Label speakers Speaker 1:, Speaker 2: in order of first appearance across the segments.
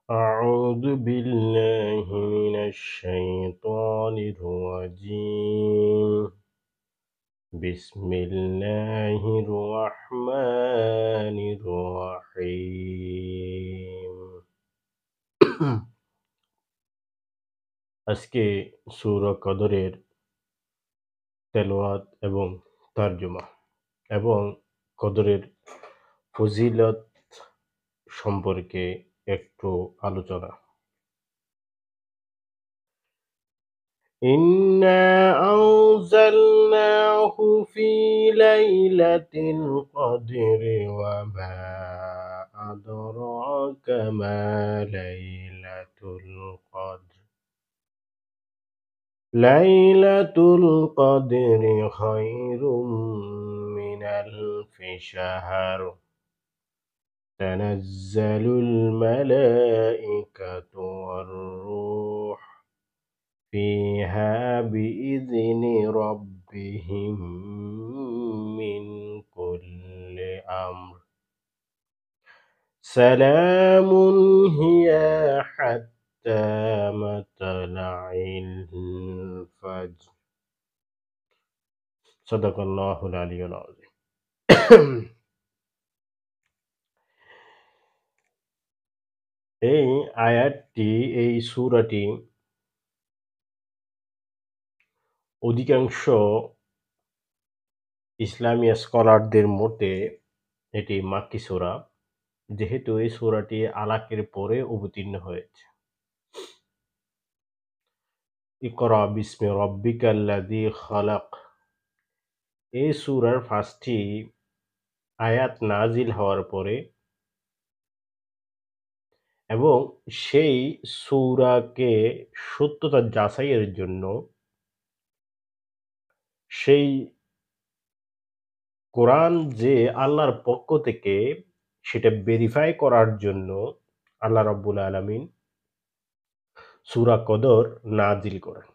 Speaker 1: أعوذ بالله من الشيطان الرجيم بسم الله الرحمن الرحيم আজকে সূরা কদরের তেলাওয়াত এবং তরজমা এবং কদরের ফজিলত সম্পর্কে একটু আলোচনা। إنا أنزلناه في ليلة القدر وما أدراك ما ليلة القدر ليلة القدر خير من ألف شهر تنزل الملائكة والروح فيها بإذن ربهم من كل أمر سلام هي حتى مطلع الفجر صدق الله العلي العظيم এই আয়াতটি এই সূরাটি অধিকাংশ ইসলামী স্কলারদের মতে এটি মাক্কি সূরা, যেহেতু এই সূরাটি আলাকের পরে অবতীর্ণ হয়েছে। ইকরা বিস্মি রব্বিকাল্লাযী খালাক, এই সূরার ৫টি আয়াত নাজিল হওয়ার পরে এবং সেই সূরাকে সত্যতা যাচাইয়ের জন্য, সেই কোরআন যে আল্লাহর পক্ষ থেকে সেটা ভেরিফাই করার জন্য আল্লাহ রাব্বুল আলামিন সূরা কদর নাজিল করেন।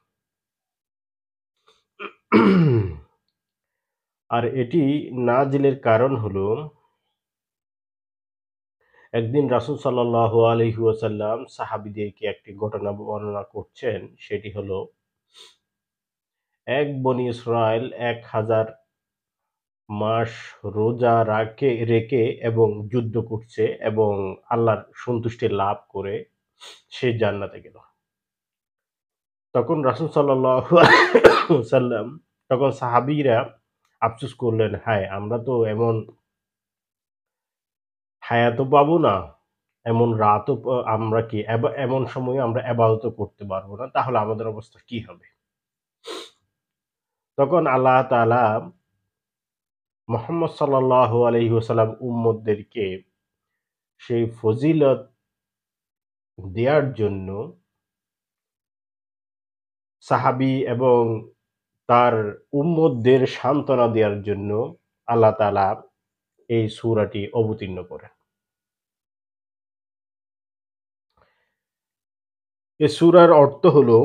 Speaker 1: আর এটি নাজিলের কারণ হলো, একদিন রাসূল সাল্লাল্লাহু আলাইহি ওয়াসাল্লাম সাহাবীদেরকে একটি ঘটনা বর্ণনা করছেন। সেটি হলো, এক বনী ইসরাইল ১০০০ মাস রোজা রেখে এবং যুদ্ধ করছে এবং আল্লাহর সন্তুষ্টি লাভ করে সে জান্নাতে গেল। তখন রাসূল সাল্লাল্লাহু আলাইহি ওয়াসাল্লাম, তখন সাহাবীরা আফসোস করলেন, হায় আমরা তো এমন হায়াতও পাবো না, এমন রাতও আমরা কি এমন সময়ে আমরা ইবাদতও করতে পারবো না, তাহলে আমাদের অবস্থা কি হবে? তখন আল্লাহ তাআলা মুহাম্মদ সাল্লাল্লাহু আলাইহি ওয়াসাল্লাম উম্মতদেরকে সেই ফজিলত দেয়ার জন্য, সাহাবী এবং তার উম্মতদের সান্ত্বনা দেওয়ার জন্য আল্লাহ তাআলা এই সূরাটি অবতীর্ণ করেন। এই সূরার অর্থ হলো,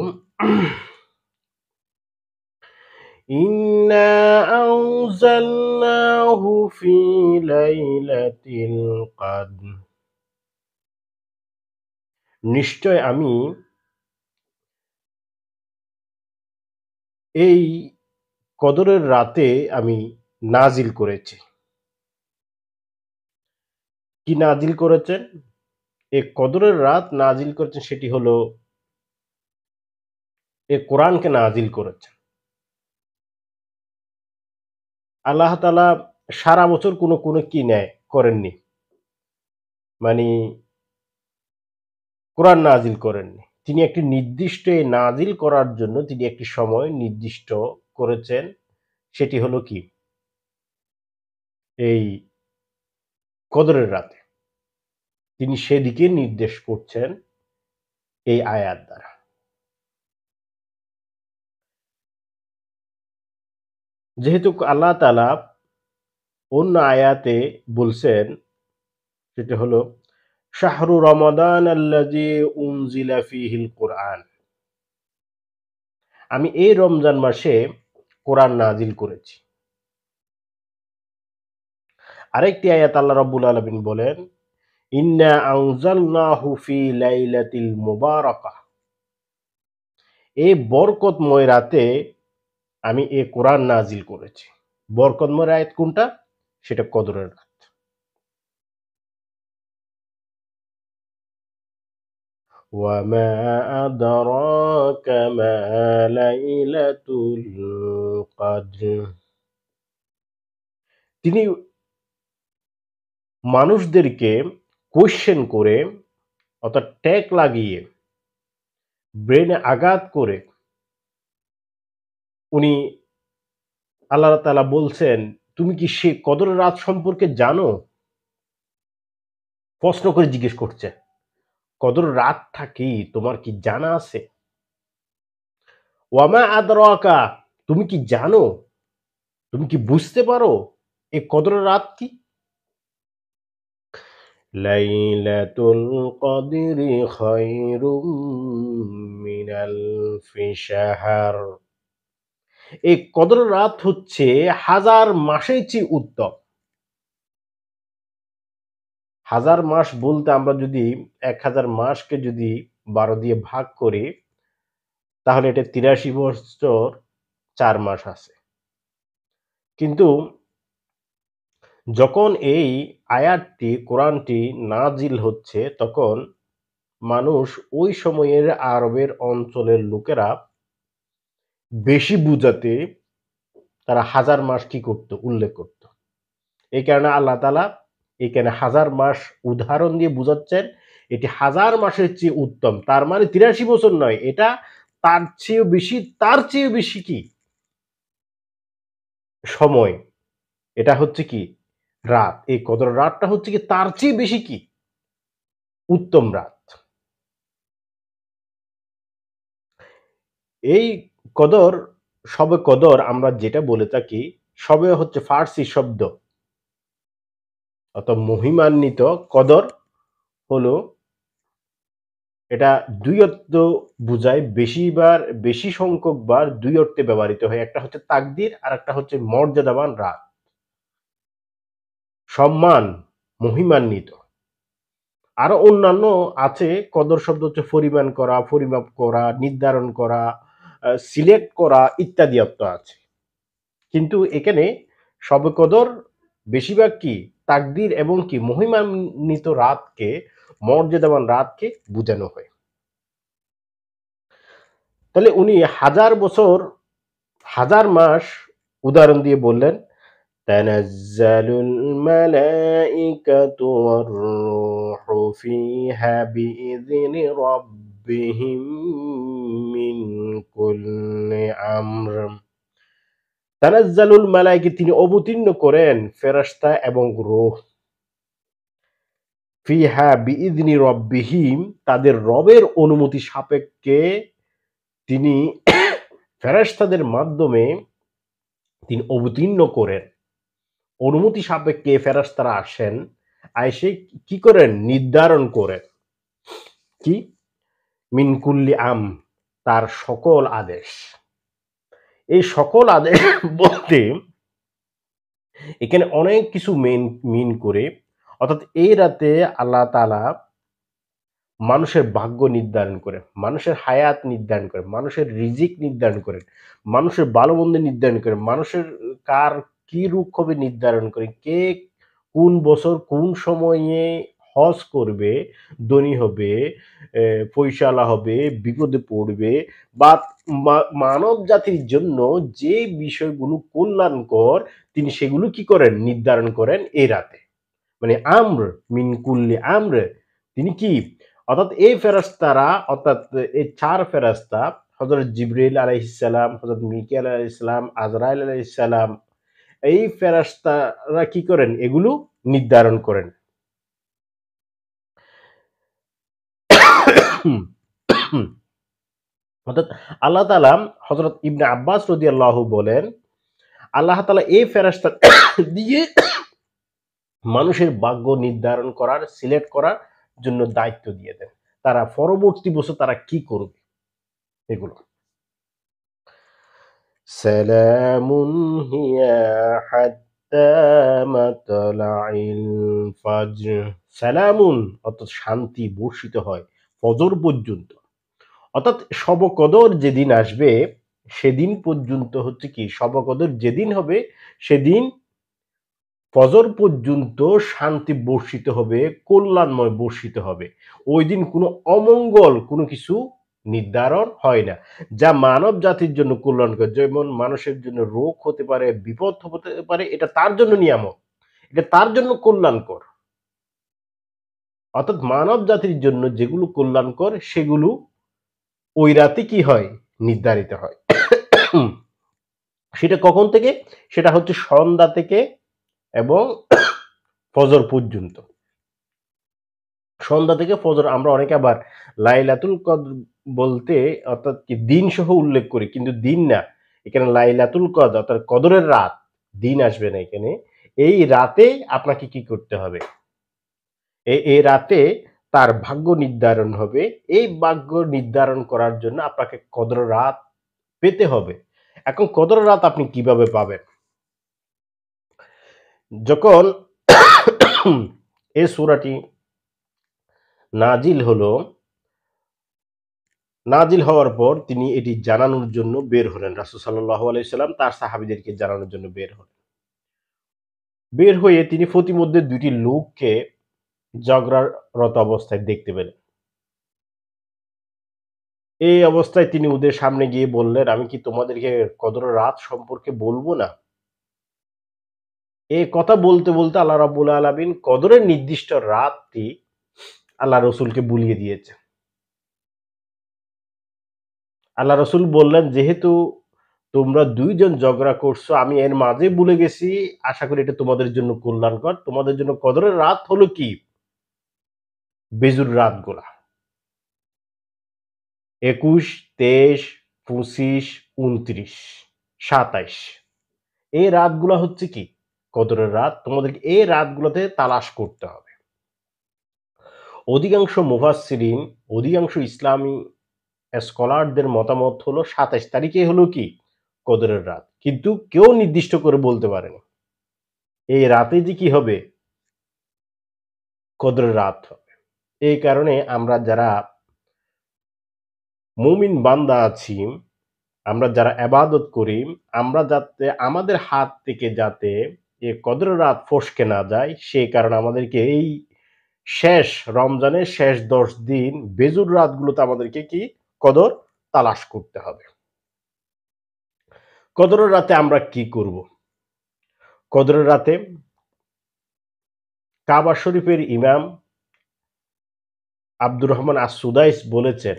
Speaker 1: ইন্না আনজালনাহু ফি লাইলাতিল কদর, নিশ্চয় আমি এই কদরের রাতে আমি নাজিল করেছি। কি নাজিল করেছেন? এই কদরের রাত নাজিল করেছেন, সেটি হলো এই কোরআনকে নাজিল করেছেন। আল্লাহ তাআলা সারা বছর কোনো কি করেননি। মানে কোরআন নাজিল করেননি। তিনি একটি নির্দিষ্ট নাজিল করার জন্য তিনি একটি সময় নির্দিষ্ট করেছেন। সেটি হলো কি? এই কদরের রাতে। তিনি সেদিকে নির্দেশ করছেন এই আয়াত দ্বারা। যেহেতু আল্লাহ তাআলা অন্য আয়াতে বলছেন, সেটা হলো শাহরু রমাদান আল্লাযী উনজিলা ফীহিল কুরআন, আমি এই রমজান মাসে কোরআন নাজিল করেছি। আরেকটি আয়াত আল্লাহ রাব্বুল আলামিন বলেন, ইন্না আনজালনাহু ফি লাইলাতিল মুবারাকাহ। এই বরকতময় রাতে আমি এ কোরআন নাজিল করেছি। বরকতময় আয়াত কোনটা? সেটা কদরের রাত। ওয়ামা আদরাকা মা লাইলাতুল কদর। তিনি মানুষদেরকে কোয়েশ্চেন করে, অর্থাৎ ট্যাগ লাগিয়ে, ব্রেনে আঘাত করে উনি আল্লাহ তাআলা বলছেন, তুমি কি সে কদরের রাত সম্পর্কে জানো? প্রশ্ন করে জিজ্ঞেস করছে। কদরের রাতটা কি তোমার কি জানা আছে? ওয়ামা আদরাকা, তুমি কি জানো? তুমি কি বুঝতে পারো এই কদরের রাত কি? লাইলাতুল কদরি খায়রুম মিন আলফি শাহর। এই কদরের রাত হচ্ছে হাজার মাসের চেয়ে উত্তম। হাজার মাস বলতে আমরা যদি ১,০০০ মাসকে যদি ১২ দিয়ে ভাগ করি, তাহলে এটা ৮৩ বৎসর ৪ মাস আছে। কিন্তু যখন এই আয়াতটি, কোরআনটি নাজিল হচ্ছে, তখন মানুষ ওই সময়ের আরবের অঞ্চলের লোকেরা বেশি বুঝাতে তারা হাজার মাস কি করত? উল্লেখ করত। এই কারণে আল্লাহ তাআলা এখানে হাজার মাস উদাহরণ দিয়ে বুঝাচ্ছেন, এটি হাজার মাসের চেয়ে উত্তম। তার মানে ৮৩ বছর নয়, এটা তার চেয়েও বেশি, তার চেয়েও বেশি কি সময়। এটা হচ্ছে কি রাত। এই কদর রাতটা হচ্ছে কি তার চেয়ে বেশি কি উত্তম রাত। এই কদর, শবে কদর আমরা যেটা বলে থাকি, শবে হচ্ছে ফার্সি শব্দ, অর্থাৎ মহিমান্বিত। কদর হলো, এটা ২ অর্থ বুঝায়, বেশি সংখ্যক বার ২ অর্থে ব্যবহৃত হয়। একটা হচ্ছে তাকদীর, আরেকটা হচ্ছে মর্যাদাবান রাত। সম্মান, মহিমান্বিত। আরো অন্যান্য আছে। কদর শব্দ হচ্ছে পরিমাণ করা, পরিমাপ করা, নির্ধারণ করা, সিলেক্ট করা ইত্যাদি অর্থ আছে। কিন্তু এখানে শবে কদর বেশিরভাগ কি তাকদীর এবং কি মহিমান্বিত রাতকে, মর্যাদাবান রাতকে বুঝানো হয়। তাহলে উনি হাজার বছর, হাজার মাস উদাহরণ দিয়ে বললেন, তানাজ্জালুল মালাইকাতু ওয়ার রূহু ফিহা বিইذনি রাব্বিহিম মিন কুল্লি আমর। তানাজ্জালুল মালাইকা, তিনি অবতীর্ণ করেন ফেরেশতা এবং রূহ, ফিহা বিইذনি রাব্বিহিম, তাদের রবের অনুমতি সাপেক্ষে তিনি ফেরেশতাদের মাধ্যমে তিনি অবতীর্ণ করেন। অনুমতি সাপেক্ষে ফেরেশতারা আসেন, আইসে কি করেন? নির্ধারণ করেন। কি? মিন কুল্লি তার সকল আদেশ। এই সকল আদেশ বলতে এখানে অনেক কিছু মিন করে, অর্থাৎ এই রাতে আল্লাহ তাআলা মানুষের ভাগ্য নির্ধারণ করেন, মানুষের হায়াত নির্ধারণ করেন, মানুষের রিজিক নির্ধারণ করেন, মানুষের ভালো-মন্দ নির্ধারণ করেন, মানুষের কার কি রোগ হবে নির্ধারণ করেন, কে কোন বছর কোন সময়ে হজ করবে, ধনী হবে, পয়সাওয়ালা হবে, বিপদে পড়বে, বা মানব জাতির জন্য যে বিষয়গুলো কল্যাণকর, তিনি সেগুলো কি করেন? নির্ধারণ করেন এই রাতে। মানে আমর, মিন কুল্লি আমর, তিনি কি, অর্থাৎ এই ফেরেশতারা, অর্থাৎ এই ৪ ফেরেশতা, হযরত জিবরাইল আলাইহিস সালাম, হযরত মিকাইল আলাইহিস সালাম, আজরাইল আলাইহিস সালাম, এই ফেরেশতারা কি করেন? এগুলো নির্ধারণ করেন। অর্থাৎ আল্লাহ তাআলা, হযরত ইবনে আব্বাস রাদিয়াল্লাহু বলেন, আল্লাহ তাআলা এই ফেরেশতা দিয়ে মানুষের ভাগ্য নির্ধারণ করার, সিলেক্ট করার জন্য দায়িত্ব দিয়ে দেন। তারা পরবর্তী বছর তারা কি করবে এগুলো। সালামুন হিয়া হাত্তা মাতলাইল ফাজর। সালামুন অর্থাৎ শান্তি বর্ষিত হয় ফজর পর্যন্ত। অর্থাৎ শবে কদর যেদিন আসবে সেদিন পর্যন্ত হচ্ছে কি, শবে কদর যেদিন হবে সেদিন ফজর পর্যন্ত শান্তি বর্ষিত হবে, কল্যাণময় বর্ষিত হবে। ওই দিন কোনো অমঙ্গল কোনো কিছু নির্ধারণ হয় না, যা মানব জাতির জন্য কল্যাণকর। যেমন মানুষের জন্য রোগ হতে পারে, বিপদ হতে পারে, এটা তার জন্য নিয়ামক, এটা তার জন্য কল্যাণকর। অর্থাৎ মানব জাতির জন্য যেগুলো কল্যাণকর সেগুলো ওই রাতে কি হয়, নির্ধারিত হয়। সেটা কখন থেকে? সেটা হচ্ছে সন্ধ্যা থেকে এবং ফজর পর্যন্ত। সন্ধ্যা থেকে ফজর আমরা অনেকে আবার লাইলাতুল কদর বলতে অর্থাৎ কি দিন সহ উল্লেখ করি, কিন্তু দিন না, এখানে লাইলাতুল কদর অর্থাৎ কদরের রাত, দিন আসবে না এখানে। এই রাতে আপনাকে কি করতে হবে, এই রাতে তার ভাগ্য নির্ধারণ হবে। এই ভাগ্য নির্ধারণ করার জন্য আপনাকে কদর রাত পেতে হবে। এখন কদর রাত আপনি কিভাবে পাবেন? যখন এই সূরাটি নাজিল হলো, নাজিল হওয়ার পর তিনি এটি জানানোর জন্য বের হলেন। রাসূল সাল্লাল্লাহু আলাইহি সাল্লাম তার সাহাবীদেরকে জানানোর জন্য বের হলেন। বের হয়ে তিনি প্রতিমধ্যে ২ টি লোককে ঝগড়ারত অবস্থায় দেখতে পেলেন। এই অবস্থায় তিনি ওদের সামনে গিয়ে বললেন, "আমি কি তোমাদেরকে কদরের রাত সম্পর্কে বলবো না?" এই কথা বলতে, বলতে আল্লাহ রাব্বুল আলামিন কদরের নির্দিষ্ট রাতটি আল্লাহ রসুলকে বুলিয়ে দিয়েছে। আল্লাহ রসুল বললেন, "যেহেতু তোমরা ২ জন ঝগড়া করছো, আমি এর মাঝে ভুলে গেছি। আশা করি এটা তোমাদের জন্য কল্যাণকর। তোমাদের জন্য কদরের রাত হলো কি? বেজুর রাতগুলা। ২১, ২৩, ২৫, ২৯, ২৭। এই রাতগুলা হচ্ছে কি? কদরের রাত। তোমাদেরকে এই রাতগুলোতে তালাশ করতে হবে।" অধিকাংশ মুফাসসিরিন, অধিকাংশ ইসলামী স্কলারদের মতামত হলো ২৭ তারিখে হলো কি? কদরের রাত। কিন্তু কেউ নির্দিষ্ট করে বলতে পারেনি। এই রাতে যে কি হবে? কদরের রাত হবে। এই কারণে আমরা যারা মুমিন বান্দা আছি, আমরা যারা ইবাদত করি, আমরা যাতে আমাদের হাত থেকে যাতে এ কদরের রাত ফসকে না যায়, সেই কারণে আমাদেরকে এই শেষ রমজানের শেষ ১০ দিন বেজুর রাতগুলোতে আমাদেরকে কি? কদর তালাশ করতে হবে। কদরের রাতে আমরা কি করব? কদরের রাতে কাবা শরীফের ইমাম আব্দুর রহমান আস-সুদাইস বলেছেন,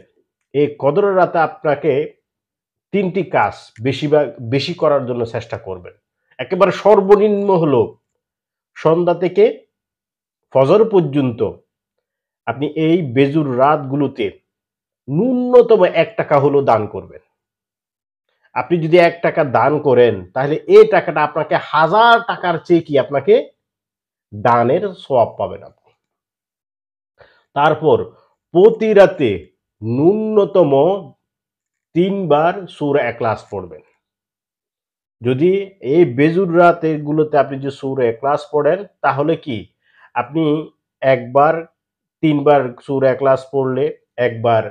Speaker 1: এই কদরের রাতে আপনাকে ৩ টি কাজ বেশি করার জন্য চেষ্টা করবেন। একেবারে সর্বনিম্ন হলো সন্ধ্যা থেকে ফজর পর্যন্ত আপনি এই বেজুর রাতগুলোতে ন্যূনতম ৳১ হলেও দান করবেন। আপনি যদি ৳১ দান করেন, তাহলে এই টাকাটা আপনাকে হাজার টাকার চেয়ে কি আপনাকে দানের সওয়াব পাবেন আপনি। তারপর প্রতি রাতে ন্যূনতম ৩ বার সূরা ইখলাস পড়বেন। যদি এই বেজুর রাত এগুলোতে আপনি যে সূরা ইখলাস পড়েন, তাহলে কি আপনি একবার ৩ বার সূরা ইখলাস পড়লে একবার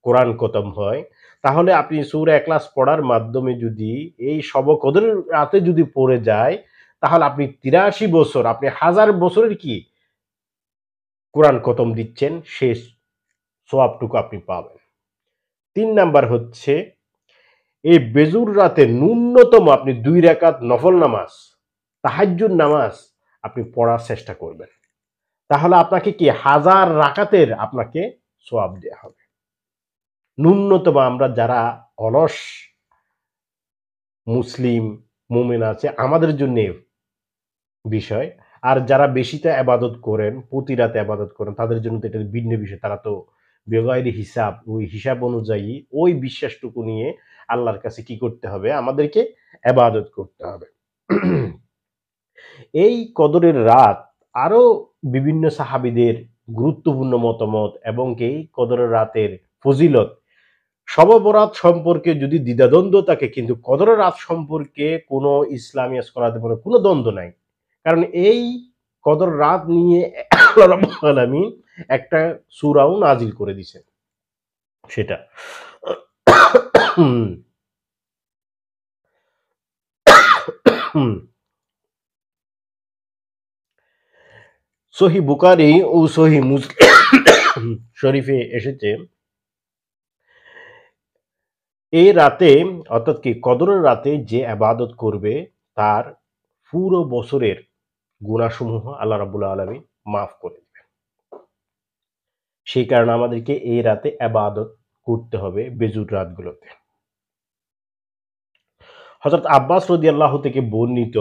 Speaker 1: কোরআন খতম হয়। তাহলে আপনি সূরা ইখলাস পড়ার মাধ্যমে যদি এই শবে কদরের রাতে যদি পড়ে যায়, তাহলে আপনি ৮৩ বছর, আপনি ১০০০ বছরের কি কোরআন খতম দিচ্ছেন, সেই সওয়াবটুকু আপনি পাবেন। ৩ নাম্বার হচ্ছে এই বেজুর রাতে ন্যূনতম আপনি ২ রাকাত নফল নামাজ, তাহাজ্জুদ নামাজ আপনি পড়ার চেষ্টা করবেন। তাহলে আপনাকে কি ১০০০ রাকাতের আপনাকে সওয়াব দেয়া হবে। ন্যূনতম আমরা যারা অলস মুসলিম মুমিন আছে আমাদের জন্যে বিষয়। আর যারা বেশিতে ইবাদত করেন, প্রতি রাতে ইবাদত করেন তাদের জন্য তো এটা ভিন্ন বিষয়। তারা তো বেগাইরি হিসাব, ওই হিসাব অনুযায়ী ওই বিশ্বাসটুকু নিয়ে আল্লাহর কাছে কি করতে হবে? আমাদেরকে ইবাদত করতে হবে। এই কদরের রাত আরো বিভিন্ন সাহাবীদের গুরুত্বপূর্ণ মতামত এবং এই কদরের রাতের ফজিলত, শবে বরাত সম্পর্কে যদি দ্বিধাদ্বন্দ্ব থাকে, কিন্তু কদরের রাত সম্পর্কে কোনো ইসলামী স্কলারদের মধ্যে কোনো দ্বন্দ্ব নাই। কারণ এই কদর রাত নিয়ে আল্লাহ রাব্বুল আলামিন একটা সূরাও নাজিল করে দিয়েছেন সেটা। হুম, হুম। সহিহ বুখারী ও সহিহ মুসলিম শরীফে এসেছে এই রাতে অর্থাৎ কি কদরের রাতে যে ইবাদত করবে তার পুরো বছরের গুনাহসমূহ আল্লাহ রাব্বুল আলামিন মাফ করে দিবেন। সেই কারণে আমাদেরকে এই রাতে ইবাদত করতে হবে বেজুর রাতগুলোতে। হযরত আব্বাস রাদিয়াল্লাহু থেকে বর্ণিত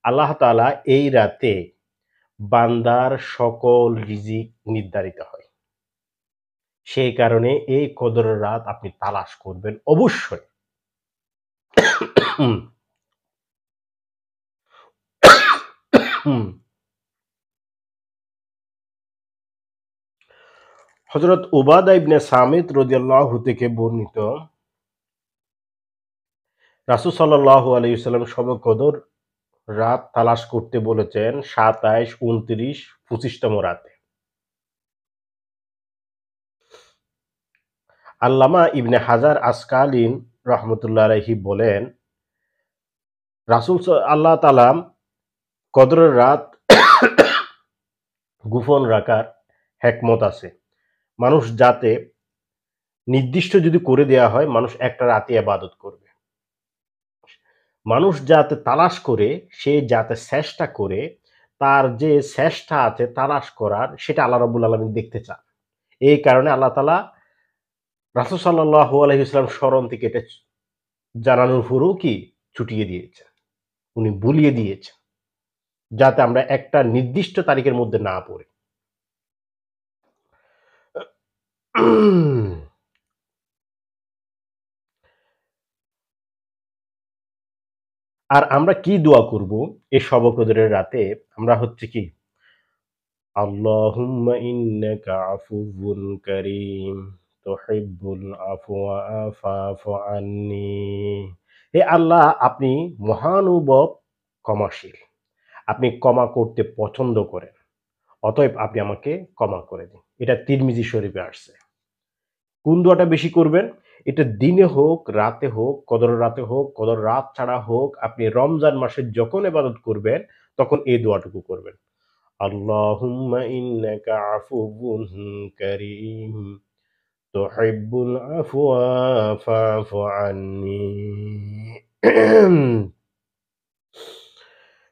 Speaker 1: আল্লাহ তাআলা এই রাতে বান্দার সকল রিজিক নির্ধারিত হয়। সেই কারণে এই কদরের রাত আপনি তালাশ করবেন অবশ্যই। হুম, হুম। হযরত উবাদা ইবনে সামিত রাদিয়াল্লাহু থেকে বর্ণিত রাসূল সাল্লাল্লাহু আলাইহি ওয়াসাল্লাম শবে কদর রাত তালাশ করতে বলেছেন ২৭, ২৯, ২৫ তম রাতে। আল্লামা ইবনে হাজার আসকালীন রহমতুল্লাহ আলাইহি বলেন, রাসূল আল্লাহ তাআলা কদরের রাত গোপন রাখার হেকমত আছে। মানুষ যাতে নির্দিষ্ট যদি করে দেয়া হয়, মানুষ একটা রাতে ইবাদত করবে। মানুষ যাতে তালাশ করে, সে যাতে চেষ্টা করে, তার যে চেষ্টা আছে তালাশ করার, সেটা আল্লাহ রাব্বুল আলামিন দেখতে চান। এই কারণে আল্লাহ তাআলা রাসূল সাল্লাল্লাহু আলাইহি ওয়াসাল্লাম স্মরণ থেকে এটা জানানোর পরেও কি ছুটিয়ে দিয়েছেন। উনি বলিয়ে দিয়েছেন। যাতে আমরা একটা নির্দিষ্ট তারিখের মধ্যে না পড়ি। আর আমরা কি দোয়া করব এই শবে কদরের রাতে? আমরা হচ্ছে কি আল্লাহুম্মা ইন্নাকা আফুউন কারীম তুহিব্বুল আফওয়া ফা'ফু আন্নী। হে আল্লাহ আপনি মহানুভব ক্ষমাশীল। আপনি ক্ষমা করতে পছন্দ করেন। অতএব আপনি আমাকে ক্ষমা করে দিন। এটা তিরমিজি শরীফে আসছে। কোন দোয়াটা বেশি করবেন? এটা দিনে হোক, রাতে হোক, কদরের রাতে হোক, কদর রাত ছাড়া হোক, আপনি রমজান মাসে যখন ইবাদত করবেন, তখন এই দোয়াটুকু করবেন। আল্লাহুম্মা ইন্নাকা আফুউন কারীম তুহিব্বুল আফওয়া ফা'ফু আন্নী।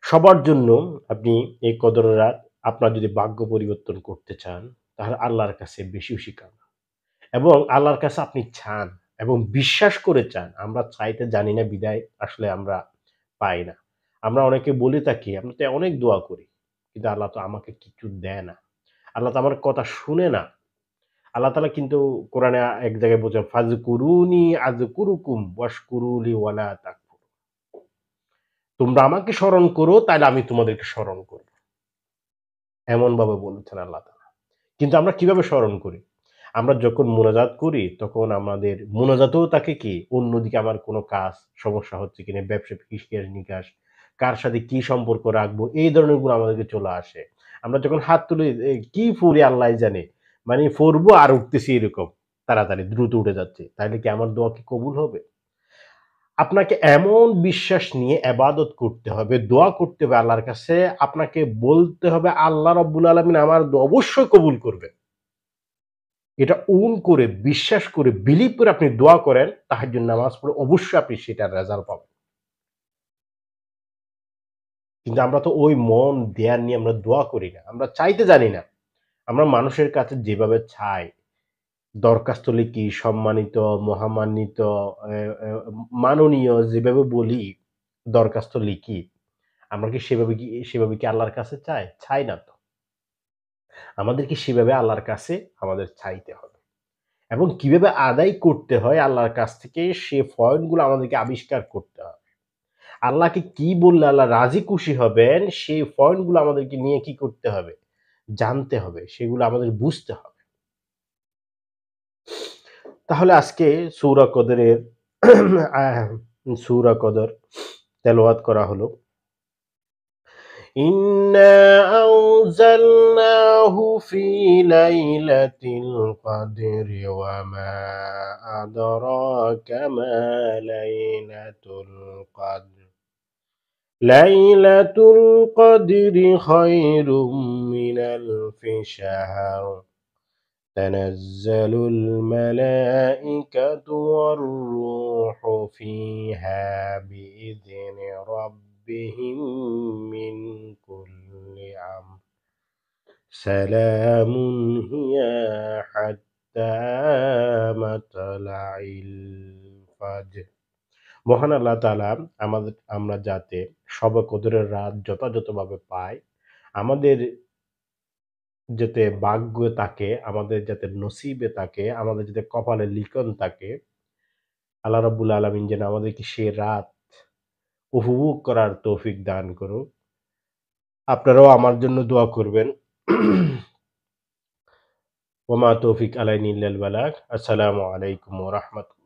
Speaker 1: সবার জন্য আপনি এই কদরের রাত আপনার যদি ভাগ্য পরিবর্তন করতে চান, তাহলে আল্লাহর কাছে বেশি, বেশি কাঁদুন। এবং আল্লাহর কাছে আপনি চান এবং বিশ্বাস করে চান। আমরা চাইতে জানি না বিধায় আসলে আমরা পাই না। আমরা অনেকে বলে থাকি, "আমি তো অনেক দোয়া করি। কিন্তু আল্লাহ তো আমাকে কিছু দেয় না। আল্লাহ তো আমার কথা শুনে না।" আল্লাহ তাআলা কিন্তু কোরআনে এক জায়গায় বলছেন, "ফাযকুরুনি আযকুরুকুম ওয়াশকুরুলি ওয়ালা তাকফুরুন।" তোমরা আমাকে স্মরণ করো, তাইলে আমি তোমাদেরকে স্মরণ করব। এমনভাবে বলেছেন আল্লাহ তাআলা। কিন্তু আমরা কিভাবে স্মরণ করি? আমরা যখন মোনাজাত করি, তখন আমাদের মোনাজাতেও থাকে কি? অন্যদিকে আমার কোনো কাজ, সমস্যা হচ্ছে কিনা, ব্যবসা হিসাব-নিকাশ, কার সাথে কি সম্পর্ক রাখবো, এই ধরনের গুলো আমাদেরকে চলে আসে। আমরা যখন হাত তুলি, কি পড়ি আল্লাহই জানে। মানে পড়বো আর উঠতেছি এরকম। তাড়াতাড়ি দ্রুত উঠে যাচ্ছি। তাইলে কি আমার দোয়া কি কবুল হবে? আপনাকে এমন বিশ্বাস নিয়ে ইবাদত করতে হবে, দোয়া করতে হবে আল্লাহর কাছে। আপনাকে বলতে হবে, "আল্লাহ রাব্বুল আলামিন আমার দোয়া অবশ্যই কবুল করবেন।" এটা করে বিশ্বাস করে বিলিভ করে আপনি দোয়া করেন, তাহাজ্জুদ নামাজ পড়ে অবশ্যই আপনি সেটার রেজাল্ট পাবেন। কিন্তু আমরা তো ওই মন দেয়ার নিয়ে আমরা দোয়া করি না। আমরা চাইতে জানি না। আমরা মানুষের কাছে যেভাবে চাই, দরখাস্ত লিখি, সম্মানিত, মহামান্বিত, এ এ মাননীয় যেভাবে বলি, দরখাস্ত লিখি, আমরা কি সেভাবে কি আল্লাহর কাছে চাই? চাই না তো। আমাদেরকে সেভাবে আল্লাহর কাছে আমাদের চাইতে হবে। এবং কিভাবে আদায় করতে হয় আল্লাহর কাছ থেকে সে পয়েন্ট গুলো আমাদেরকে আবিষ্কার করতে হবে। আল্লাহকে কি বললে আল্লাহ রাজি খুশি হবেন সেই পয়েন্ট গুলো আমাদেরকে নিয়ে কি করতে হবে? জানতে হবে। সেগুলো আমাদের বুঝতে হবে। তাহলে আজকে সূরা কদরের আহ সূরা কদর তেলাওয়াত করা হলো। إنا أنزلناه في ليلة القدر وما أدراك ما ليلة القدر ليلة القدر خير من ألف شهر تنزل الملائكة والروح فيها بإذن ربهم من كل أمر سلام هي حتى মাতলাইল ফাজর। মহান আল্লাহ তাআলা আমরা যাতে শবে কদরের রাত যথাযথভাবে পাই, আমাদের যাতে ভাগ্যে থাকে, আমাদের যাতে নসিবে থাকে, আমাদের যাতে কপালে লিখন থাকে, আল্লাহ রাব্বুল আলামিন যেন আমাদেরকে সে রাত উপভোগ করার তৌফিক দান করুক। আপনারাও আমার জন্য দোয়া করবেন। ওয়া মা তৌফিক আলাইনা ইল্লাল বালাগ। আসসালামু আলাইকুম ওয়া রাহমাতুল্লাহ।